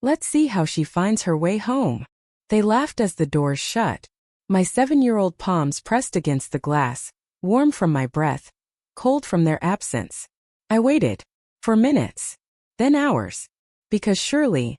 Let's see how she finds her way home. They laughed as the doors shut. My 7-year-old palms pressed against the glass, warm from my breath, cold from their absence. I waited. For minutes. Then hours. Because surely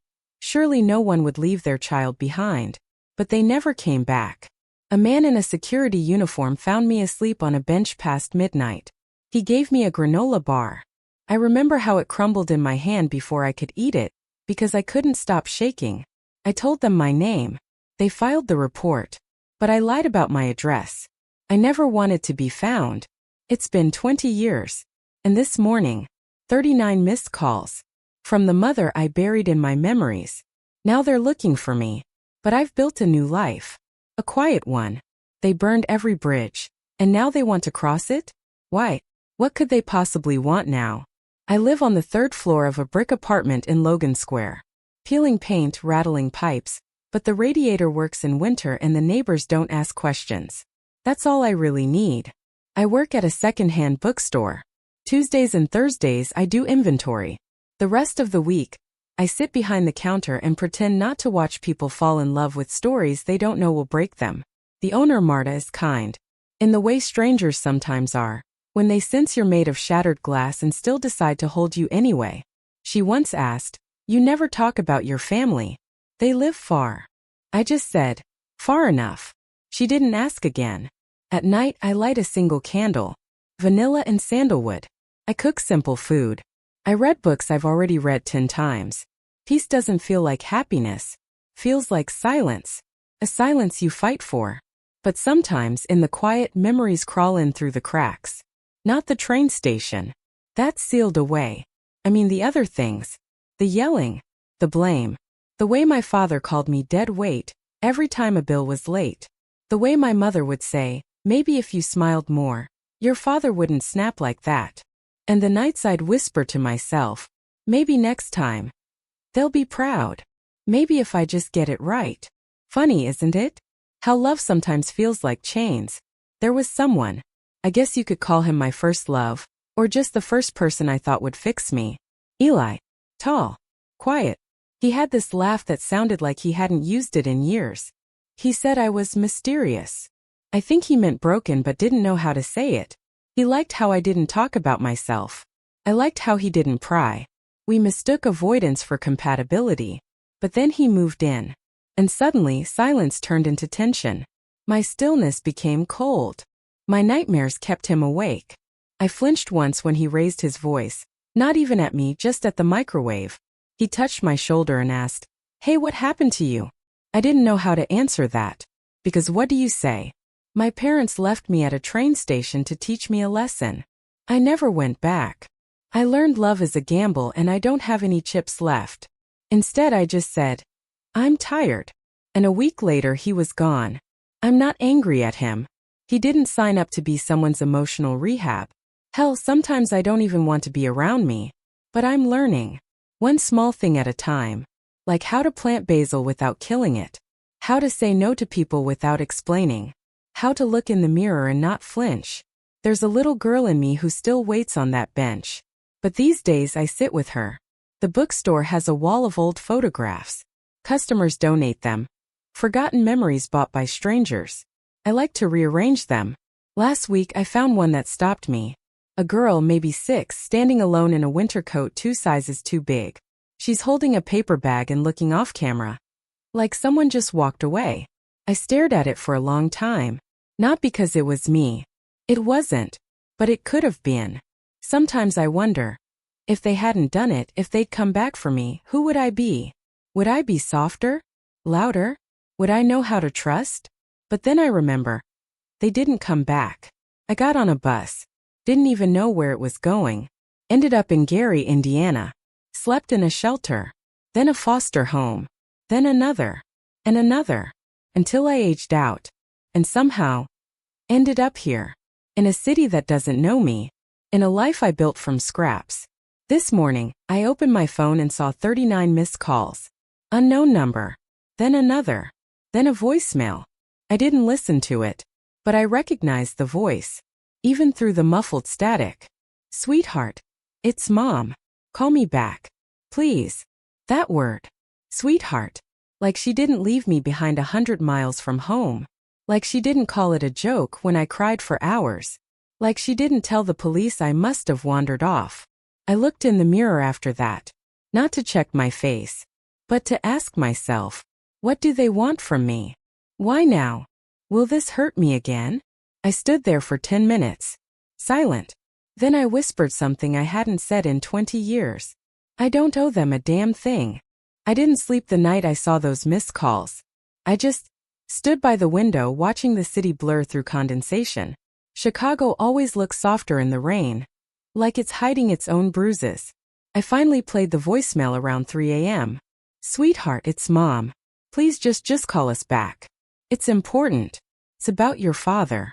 no one would leave their child behind. But they never came back. A man in a security uniform found me asleep on a bench past midnight. He gave me a granola bar. I remember how it crumbled in my hand before I could eat it, because I couldn't stop shaking. I told them my name. They filed the report. But I lied about my address. I never wanted to be found. It's been 20 years. And this morning, 39 missed calls. From the mother I buried in my memories. Now they're looking for me. But I've built a new life. A quiet one. They burned every bridge. And now they want to cross it? Why? What could they possibly want now? I live on the 3rd floor of a brick apartment in Logan Square. Peeling paint, rattling pipes. But the radiator works in winter and the neighbors don't ask questions. That's all I really need. I work at a second-hand bookstore. Tuesdays and Thursdays I do inventory. The rest of the week, I sit behind the counter and pretend not to watch people fall in love with stories they don't know will break them. The owner, Marta, is kind. In the way strangers sometimes are, when they sense you're made of shattered glass and still decide to hold you anyway. She once asked, "You never talk about your family. They live far." I just said, "Far enough." She didn't ask again. At night I light a single candle. Vanilla and sandalwood. I cook simple food. I read books I've already read 10 times. Peace doesn't feel like happiness. Feels like silence. A silence you fight for. But sometimes in the quiet, memories crawl in through the cracks. Not the train station. That's sealed away. I mean the other things. The yelling. The blame. The way my father called me dead weight every time a bill was late. The way my mother would say, "Maybe if you smiled more, your father wouldn't snap like that." And the nights I'd whisper to myself, "Maybe next time. They'll be proud. Maybe if I just get it right." Funny, isn't it? How love sometimes feels like chains. There was someone. I guess you could call him my first love, or just the first person I thought would fix me. Eli. Tall. Quiet. He had this laugh that sounded like he hadn't used it in years. He said I was mysterious. I think he meant broken but didn't know how to say it. He liked how I didn't talk about myself. I liked how he didn't pry. We mistook avoidance for compatibility. But then he moved in. And suddenly silence turned into tension. My stillness became cold. My nightmares kept him awake. I flinched once when he raised his voice, not even at me, just at the microwave. He touched my shoulder and asked, "Hey, what happened to you?" I didn't know how to answer that. Because what do you say? My parents left me at a train station to teach me a lesson. I never went back. I learned love is a gamble and I don't have any chips left. Instead I just said, "I'm tired." And a week later he was gone. I'm not angry at him. He didn't sign up to be someone's emotional rehab. Hell, sometimes I don't even want to be around me. But I'm learning. One small thing at a time. Like how to plant basil without killing it. How to say no to people without explaining. How to look in the mirror and not flinch. There's a little girl in me who still waits on that bench. But these days I sit with her. The bookstore has a wall of old photographs. Customers donate them. Forgotten memories bought by strangers. I like to rearrange them. Last week I found one that stopped me. A girl, maybe 6, standing alone in a winter coat 2 sizes too big. She's holding a paper bag and looking off camera. Like someone just walked away. I stared at it for a long time. Not because it was me. It wasn't. But it could have been. Sometimes I wonder. If they hadn't done it, if they'd come back for me, who would I be? Would I be softer? Louder? Would I know how to trust? But then I remember. They didn't come back. I got on a bus. Didn't even know where it was going. Ended up in Gary, Indiana. Slept in a shelter. Then a foster home. Then another. And another. Until I aged out. And somehow ended up here. In a city that doesn't know me. In a life I built from scraps. This morning, I opened my phone and saw 39 missed calls. Unknown number. Then another. Then a voicemail. I didn't listen to it. But I recognized the voice. Even through the muffled static. "Sweetheart. It's Mom. Call me back. Please." That word. Sweetheart. Like she didn't leave me behind 100 miles from home. Like she didn't call it a joke when I cried for hours. Like she didn't tell the police I must have wandered off. I looked in the mirror after that. Not to check my face, but to ask myself, what do they want from me? Why now? Will this hurt me again? I stood there for 10 minutes, silent. Then I whispered something I hadn't said in 20 years. I don't owe them a damn thing. I didn't sleep the night I saw those missed calls. I just stood by the window watching the city blur through condensation. Chicago always looks softer in the rain, like it's hiding its own bruises. I finally played the voicemail around 3 a.m. Sweetheart, it's Mom. Please just call us back. It's important. It's about your father.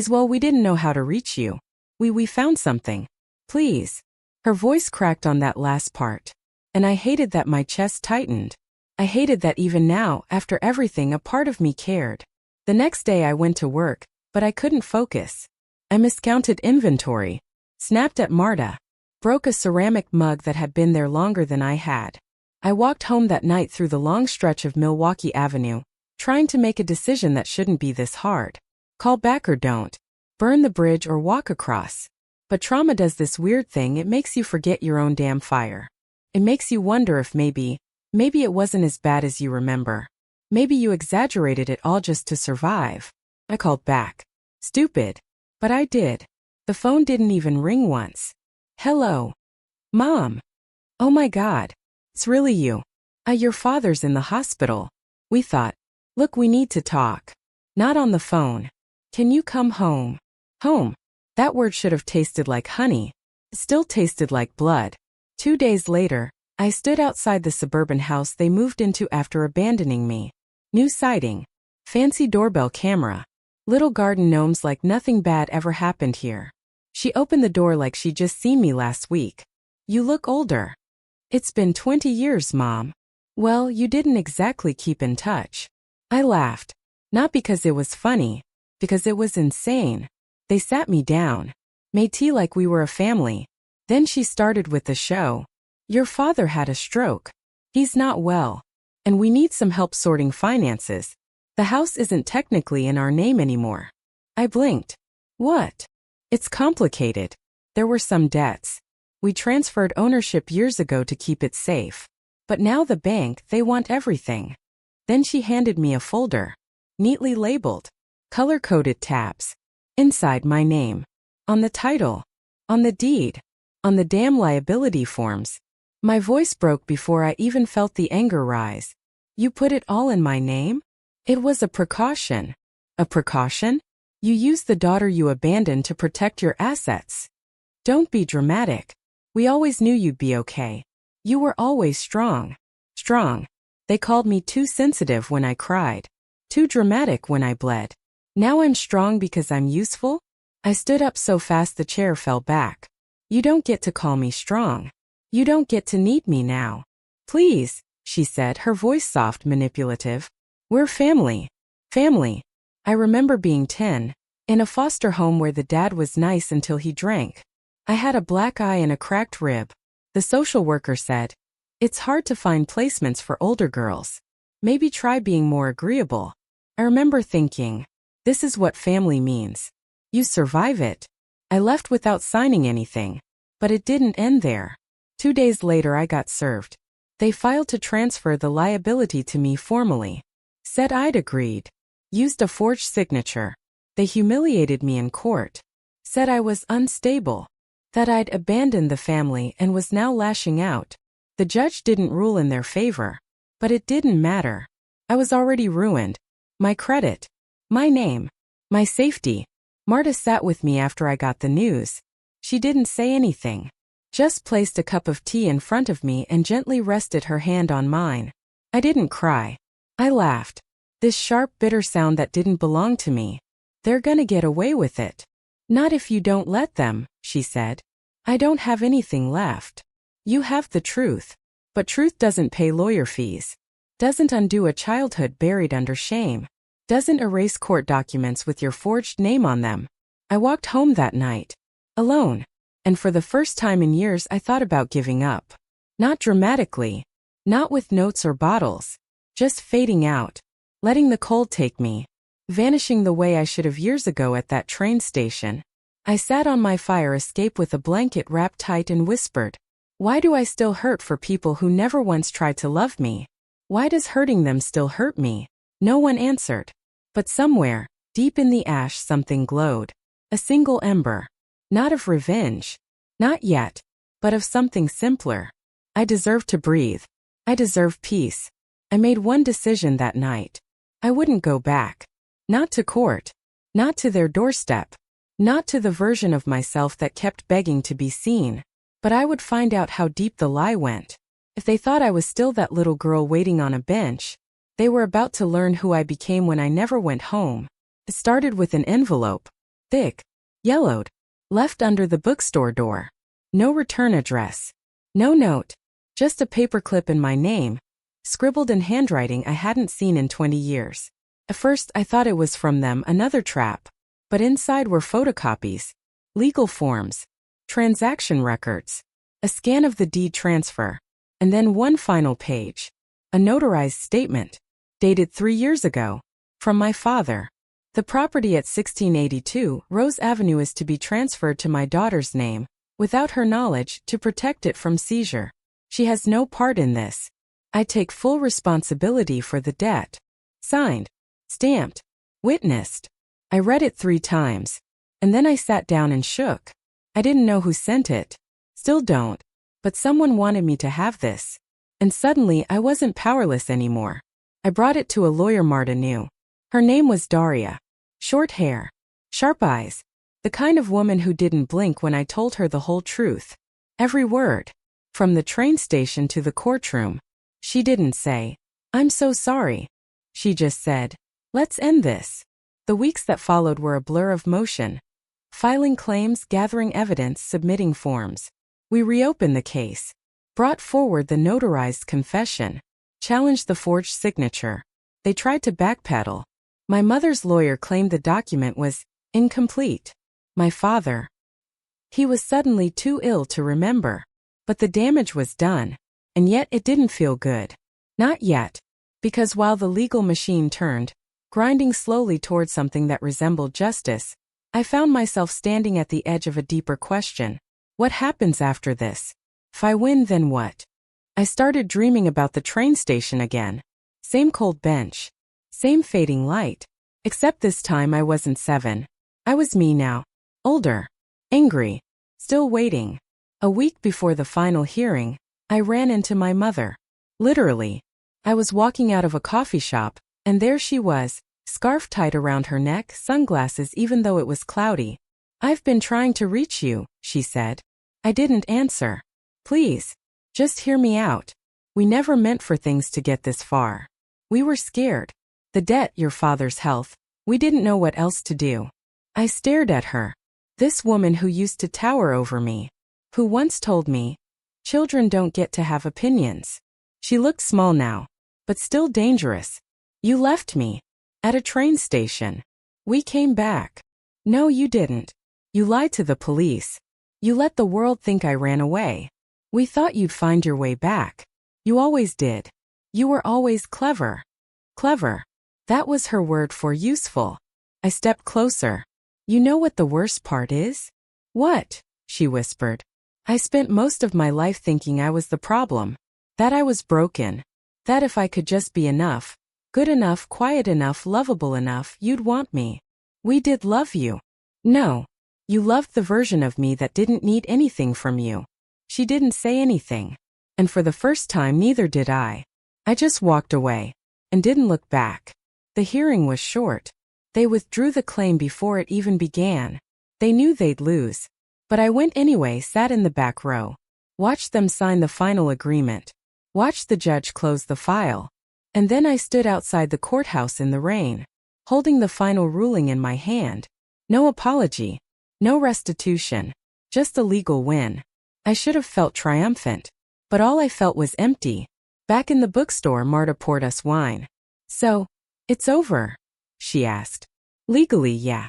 Well, we didn't know how to reach you. We found something. Please. Her voice cracked on that last part. And I hated that my chest tightened. I hated that even now, after everything, a part of me cared. The next day I went to work, but I couldn't focus. I miscounted inventory, snapped at Marta, broke a ceramic mug that had been there longer than I had. I walked home that night through the long stretch of Milwaukee Avenue, trying to make a decision that shouldn't be this hard. Call back or don't. Burn the bridge or walk across. But trauma does this weird thing, it makes you forget your own damn fire. It makes you wonder if maybe it wasn't as bad as you remember. Maybe you exaggerated it all just to survive. I called back. Stupid. But I did. The phone didn't even ring once. Hello. Mom. Oh my God. It's really you. Your father's in the hospital. We thought. Look, we need to talk. Not on the phone. Can you come home? Home. That word should have tasted like honey. It still tasted like blood. 2 days later, I stood outside the suburban house they moved into after abandoning me. New siding. Fancy doorbell camera. Little garden gnomes like nothing bad ever happened here. She opened the door like she'd just seen me last week. You look older. It's been 20 years, Mom. Well, you didn't exactly keep in touch. I laughed. Not because it was funny, because it was insane. They sat me down, made tea like we were a family. Then she started with the show. Your father had a stroke. He's not well. And we need some help sorting finances. The house isn't technically in our name anymore. I blinked. What? It's complicated. There were some debts. We transferred ownership years ago to keep it safe. But now the bank, they want everything. Then she handed me a folder. Neatly labeled. Color-coded tabs. Inside my name. On the title. On the deed. On the damn liability forms. My voice broke before I even felt the anger rise. You put it all in my name? It was a precaution. A precaution? You used the daughter you abandoned to protect your assets. Don't be dramatic. We always knew you'd be okay. You were always strong. Strong. They called me too sensitive when I cried. Too dramatic when I bled. Now I'm strong because I'm useful? I stood up so fast the chair fell back. You don't get to call me strong. You don't get to need me now. Please, she said, her voice soft, manipulative. We're family. Family. I remember being 10, in a foster home where the dad was nice until he drank. I had a black eye and a cracked rib. The social worker said, it's hard to find placements for older girls. Maybe try being more agreeable. I remember thinking, this is what family means. You survive it. I left without signing anything. But it didn't end there. 2 days later I got served. They filed to transfer the liability to me formally. Said I'd agreed. Used a forged signature. They humiliated me in court. Said I was unstable. That I'd abandoned the family and was now lashing out. The judge didn't rule in their favor. But it didn't matter. I was already ruined. My credit. My name. My safety. Marta sat with me after I got the news. She didn't say anything. Just placed a cup of tea in front of me and gently rested her hand on mine. I didn't cry. I laughed. This sharp, bitter sound that didn't belong to me. They're gonna get away with it. Not if you don't let them, she said. I don't have anything left. You have the truth. But truth doesn't pay lawyer fees. Doesn't undo a childhood buried under shame. Doesn't erase court documents with your forged name on them. I walked home that night. Alone. And for the first time in years I thought about giving up. Not dramatically. Not with notes or bottles. Just fading out. Letting the cold take me. Vanishing the way I should have years ago at that train station. I sat on my fire escape with a blanket wrapped tight and whispered, "Why do I still hurt for people who never once tried to love me? Why does hurting them still hurt me?" No one answered. But somewhere, deep in the ash, something glowed. A single ember. Not of revenge. Not yet. But of something simpler. I deserved to breathe. I deserved peace. I made one decision that night. I wouldn't go back. Not to court. Not to their doorstep. Not to the version of myself that kept begging to be seen. But I would find out how deep the lie went. If they thought I was still that little girl waiting on a bench, they were about to learn who I became when I never went home. It started with an envelope. Thick. Yellowed. Left under the bookstore door. No return address. No note. Just a paperclip in my name, scribbled in handwriting I hadn't seen in 20 years. At first I thought it was from them, another trap. But inside were photocopies, legal forms, transaction records, a scan of the deed transfer, and then one final page. A notarized statement, dated 3 years ago, from my father. The property at 1682 Rose Avenue is to be transferred to my daughter's name, without her knowledge, to protect it from seizure. She has no part in this. I take full responsibility for the debt. Signed. Stamped. Witnessed. I read it 3 times. And then I sat down and shook. I didn't know who sent it. Still don't. But someone wanted me to have this. And suddenly I wasn't powerless anymore. I brought it to a lawyer Marta knew. Her name was Daria. Short hair. Sharp eyes. The kind of woman who didn't blink when I told her the whole truth. Every word. From the train station to the courtroom. She didn't say, "I'm so sorry." She just said, "Let's end this." The weeks that followed were a blur of motion. Filing claims, gathering evidence, submitting forms. We reopened the case. Brought forward the notarized confession. Challenged the forged signature. They tried to backpedal. My mother's lawyer claimed the document was incomplete. My father. He was suddenly too ill to remember. But the damage was done. And yet it didn't feel good. Not yet. Because while the legal machine turned, grinding slowly toward something that resembled justice, I found myself standing at the edge of a deeper question. What happens after this? If I win, then what? I started dreaming about the train station again. Same cold bench. Same fading light. Except this time I wasn't 7. I was me now. Older. Angry. Still waiting. A week before the final hearing, I ran into my mother. Literally. I was walking out of a coffee shop, and there she was, scarf tied around her neck, sunglasses even though it was cloudy. "I've been trying to reach you," she said. I didn't answer. "Please. Just hear me out. We never meant for things to get this far. We were scared. The debt, your father's health. We didn't know what else to do." I stared at her. This woman who used to tower over me. Who once told me, "Children don't get to have opinions." She looked small now, but still dangerous. "You left me. At a train station. We came back." "No, you didn't. You lied to the police. You let the world think I ran away. We thought you'd find your way back. You always did. You were always clever." Clever. That was her word for useful. I stepped closer. "You know what the worst part is?" "What?" she whispered. "I spent most of my life thinking I was the problem. That I was broken. That if I could just be enough, good enough, quiet enough, lovable enough, you'd want me. We did love you." "No. You loved the version of me that didn't need anything from you." She didn't say anything. And for the first time neither did I. I just walked away. And didn't look back. The hearing was short. They withdrew the claim before it even began. They knew they'd lose. But I went anyway, sat in the back row. Watched them sign the final agreement. Watched the judge close the file. And then I stood outside the courthouse in the rain, holding the final ruling in my hand. No apology. No restitution. Just a legal win. I should have felt triumphant. But all I felt was empty. Back in the bookstore, Marta poured us wine. "So, it's over?" she asked. "Legally, yeah.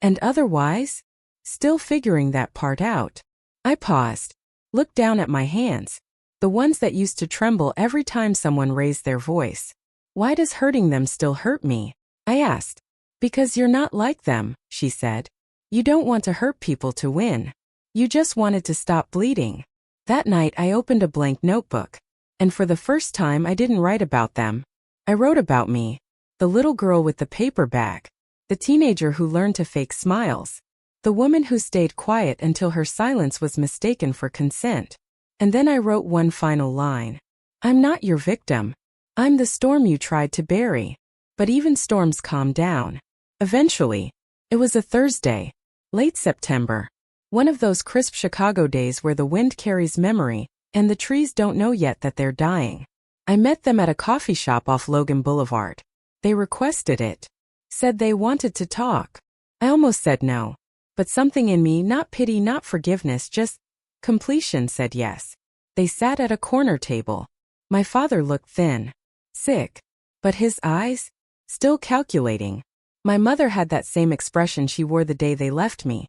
And otherwise?" Still figuring that part out. I paused. Looked down at my hands. The ones that used to tremble every time someone raised their voice. Why does hurting them still hurt me? I asked. Because you're not like them, she said. You don't want to hurt people to win. You just wanted to stop bleeding. That night I opened a blank notebook. And for the first time I didn't write about them. I wrote about me. The little girl with the paper bag. The teenager who learned to fake smiles. The woman who stayed quiet until her silence was mistaken for consent. And then I wrote one final line. I'm not your victim. I'm the storm you tried to bury. But even storms calm down. Eventually. It was a Thursday. Late September. One of those crisp Chicago days where the wind carries memory, and the trees don't know yet that they're dying. I met them at a coffee shop off Logan Boulevard. They requested it. Said they wanted to talk. I almost said no. But something in me, not pity, not forgiveness, just completion, said yes. They sat at a corner table. My father looked thin. Sick. But his eyes? Still calculating. My mother had that same expression she wore the day they left me.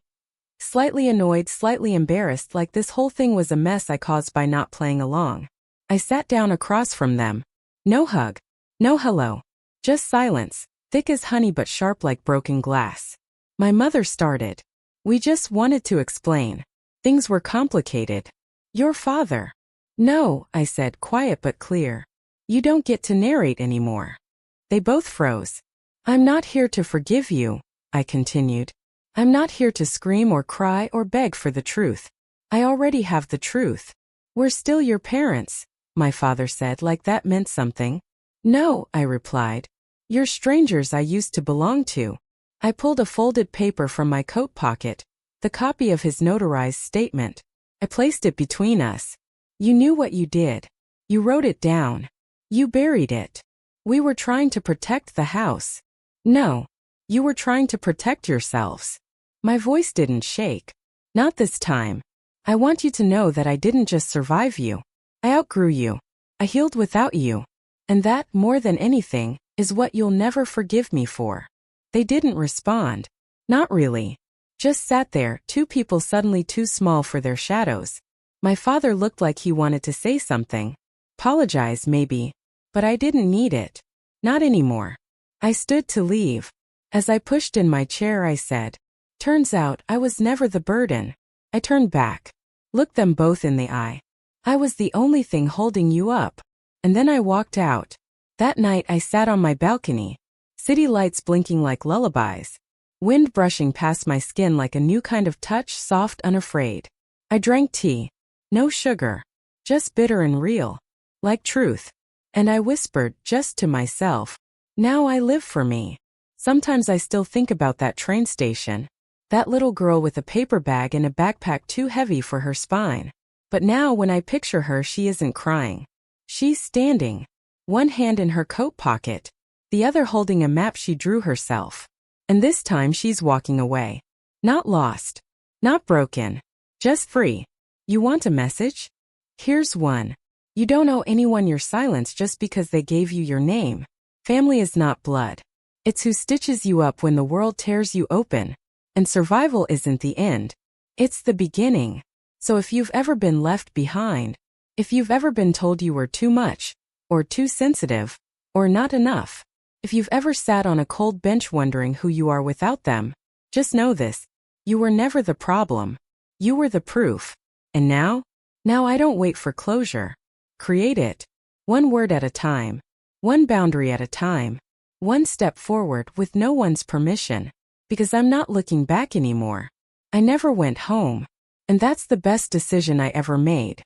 Slightly annoyed, slightly embarrassed, like this whole thing was a mess I caused by not playing along. I sat down across from them. No hug. No hello. Just silence, thick as honey but sharp like broken glass. My mother started. We just wanted to explain. Things were complicated. Your father. No, I said, quiet but clear. You don't get to narrate anymore. They both froze. I'm not here to forgive you, I continued. I'm not here to scream or cry or beg for the truth. I already have the truth. We're still your parents, my father said, like that meant something. No, I replied. You're strangers I used to belong to. I pulled a folded paper from my coat pocket, the copy of his notarized statement. I placed it between us. You knew what you did. You wrote it down. You buried it. We were trying to protect the house. No. You were trying to protect yourselves. My voice didn't shake. Not this time. I want you to know that I didn't just survive you. I outgrew you. I healed without you. And that, more than anything, is what you'll never forgive me for. They didn't respond. Not really. Just sat there, two people suddenly too small for their shadows. My father looked like he wanted to say something. Apologize, maybe. But I didn't need it. Not anymore. I stood to leave. As I pushed in my chair, I said, turns out I was never the burden. I turned back. Looked them both in the eye. I was the only thing holding you up. And then I walked out. That night I sat on my balcony. City lights blinking like lullabies. Wind brushing past my skin like a new kind of touch, soft, unafraid. I drank tea. No sugar. Just bitter and real. Like truth. And I whispered, just to myself, now I live for me. Sometimes I still think about that train station. That little girl with a paper bag and a backpack too heavy for her spine. But now when I picture her, she isn't crying. She's standing. One hand in her coat pocket. The other holding a map she drew herself. And this time she's walking away. Not lost. Not broken. Just free. You want a message? Here's one. You don't owe anyone your silence just because they gave you your name. Family is not blood. It's who stitches you up when the world tears you open. And survival isn't the end. It's the beginning. So if you've ever been left behind, if you've ever been told you were too much, or too sensitive, or not enough, if you've ever sat on a cold bench wondering who you are without them, just know this. You were never the problem. You were the proof. And now? Now I don't wait for closure. Create it. One word at a time. One boundary at a time. One step forward with no one's permission. Because I'm not looking back anymore. I never went home. And that's the best decision I ever made.